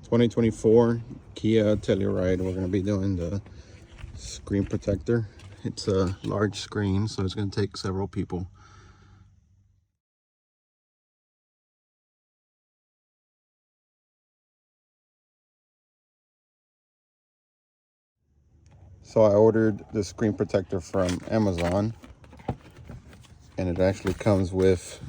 2024 Kia Telluride. We're going to be doing the screen protector. It's a large screen, so it's going to take several people. So I ordered the screen protector from Amazon, and it actually comes with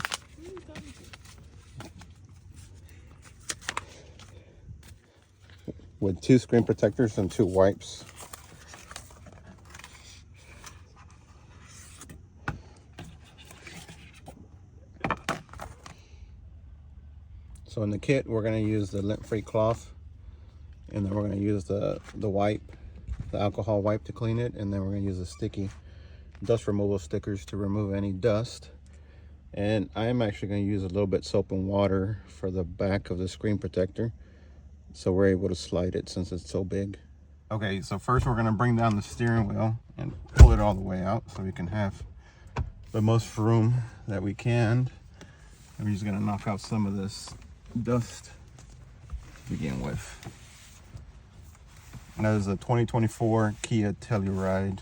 two screen protectors and 2 wipes. So in the kit, we're going to use the lint-free cloth, and then we're going to use the wipe, the alcohol wipe to clean it, and then we're going to use the sticky dust removal stickers to remove any dust. And I am actually going to use a little bit soap and water for the back of the screen protector, so we're able to slide it since it's so big. Okay, so first we're going to bring down the steering wheel and pull it all the way out so we can have the most room that we can. And we're just going to knock out some of this dust to begin with. And that is a 2024 Kia Telluride.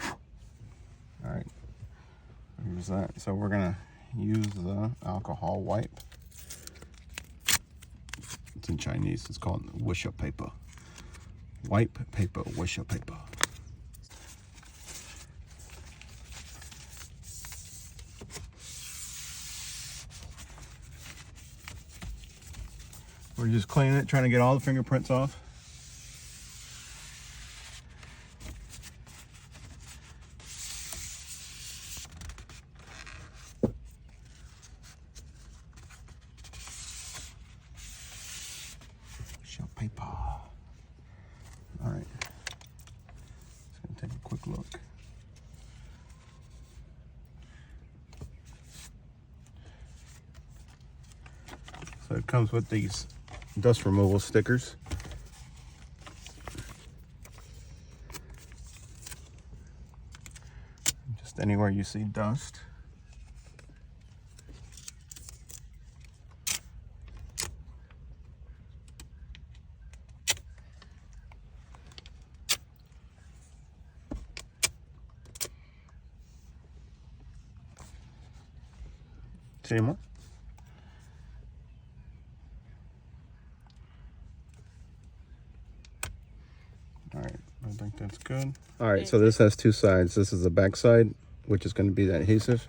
All right, here's that. So we're gonna use the alcohol wipe. It's in Chinese. It's called wisha paper. Wipe paper, wisha paper. We're just cleaning it, trying to get all the fingerprints off. Paper. All right, just gonna take a quick look. So it comes with these dust removal stickers. Just anywhere you see dust. See more? All right, I think that's good. All right, so this has 2 sides. This is the back side, which is going to be the adhesive,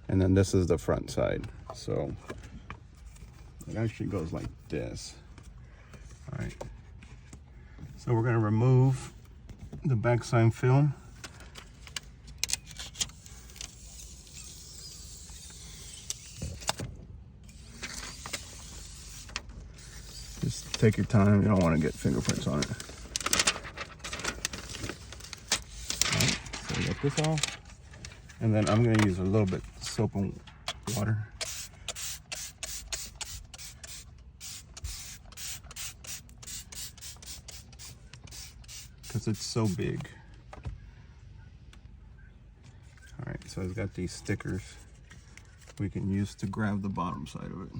and then this is the front side. So it actually goes like this. All right, so we're going to remove the backside film. Just take your time. You don't want to get fingerprints on it. All right, so we got this off. And then I'm going to use a little bit of soap and water. Because it's so big. All right, so I've got these stickers we can use to grab the bottom side of it.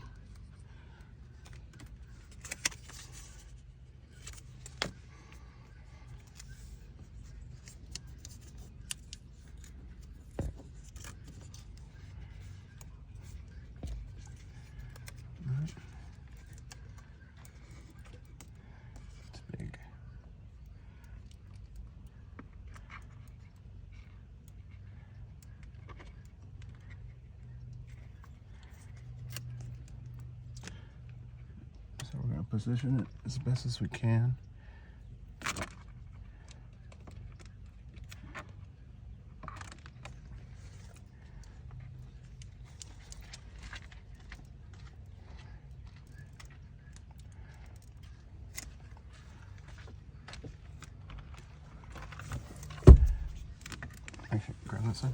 So we're going to position it as best as we can. Actually, grab that side.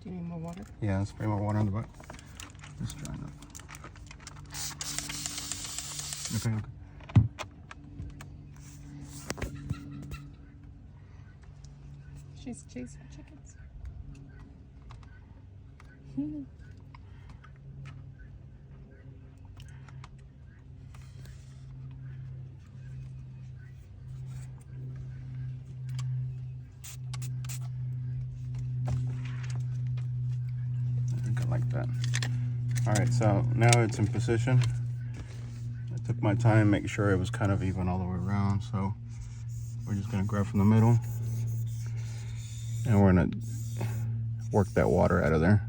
Do you need more water? Yeah, spray more water on the butt. It's drying up. Okay, okay. She's chasing chickens. I think I like that. All right, so now it's in position. I took my time, make sure it was kind of even all the way around. So we're just gonna grab from the middle and we're gonna work that water out of there.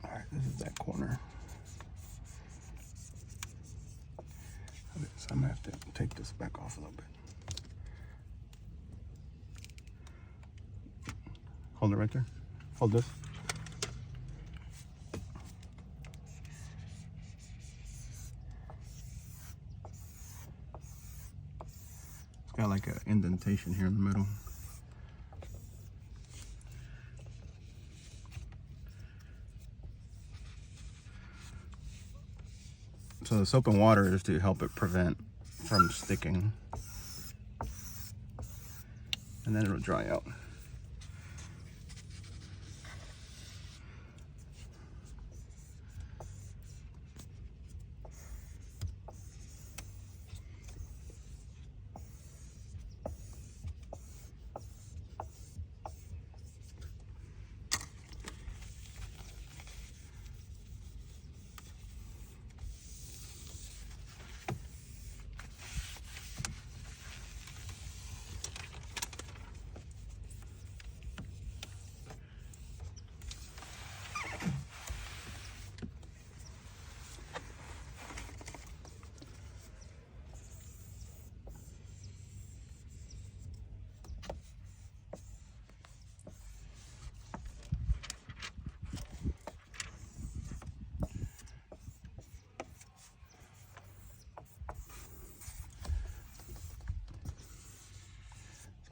All right, this is that corner. Okay, so I'm gonna have to take this back off a little bit. Hold it right there. Hold this. It's got like an indentation here in the middle. So the soap and water is to help it prevent from sticking. And then it'll dry out.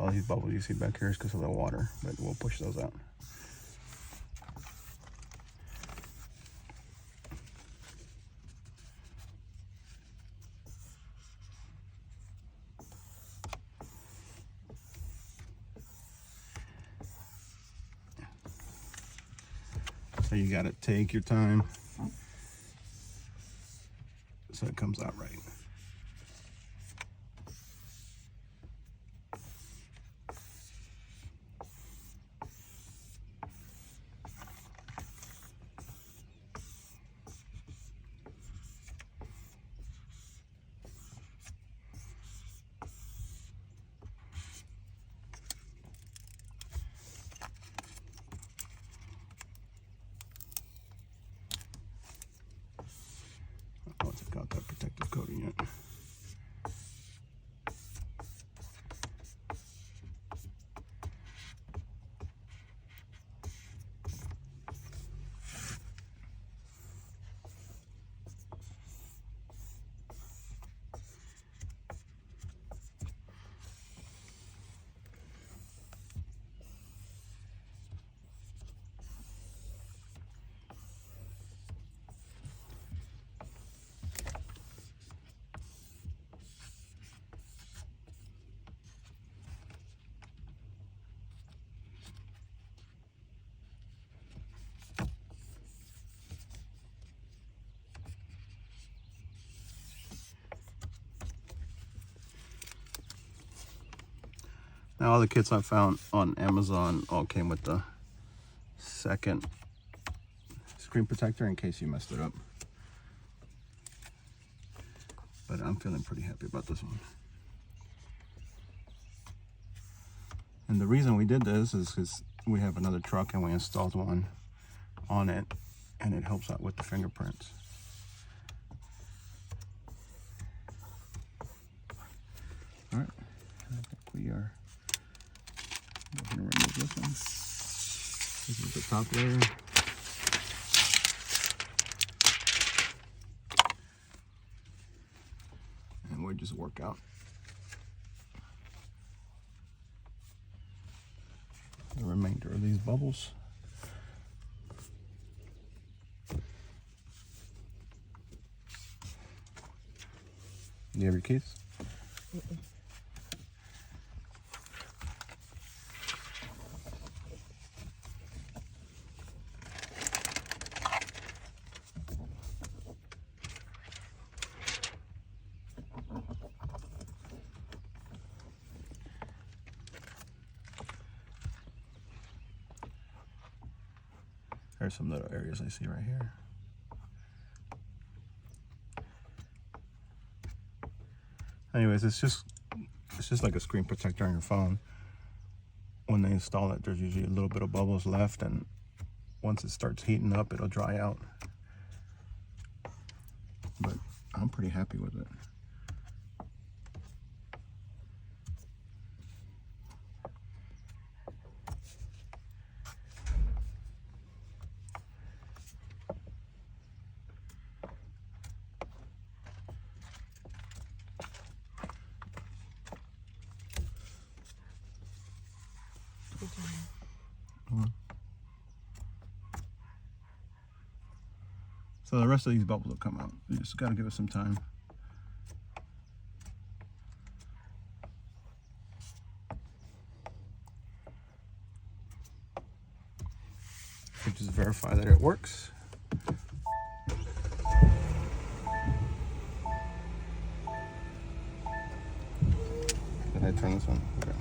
All these bubbles you see back here is because of the water, but we'll push those out. So you gotta take your time so it comes out right. Oh, it's got that protective coating yet. Now all the kits I found on Amazon all came with the second screen protector in case you messed it up. But I'm feeling pretty happy about this one. And the reason we did this is because we have another truck and we installed one on it, and it helps out with the fingerprints. All right, I think we are going to remove this one. This is the top layer. And we'll just work out the remainder of these bubbles. You have your keys? There's some little areas I see right here. Anyways, it's just like a screen protector on your phone. When they install it, there's usually a little bit of bubbles left, and once it starts heating up, it'll dry out. But I'm pretty happy with it. So the rest of these bubbles will come out. You just gotta give it some time. So just verify that it works. Did I turn this on? Okay.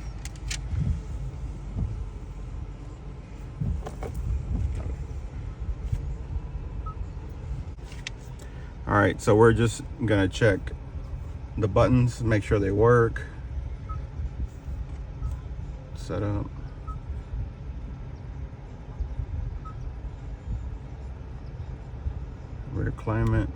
All right, so we're just gonna check the buttons, make sure they work. Set up. Rear climate.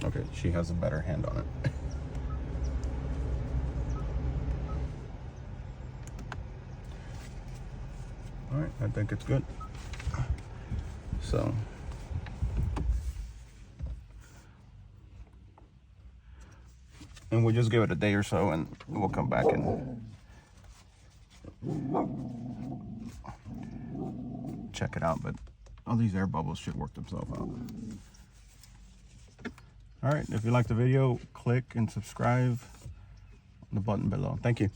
Okay, she has a better hand on it. All right, I think it's good. So, and we'll just give it a day or so, and we'll come back and check it out. But all these air bubbles should work themselves out. All right, if you like the video, click and subscribe, the button below. Thank you.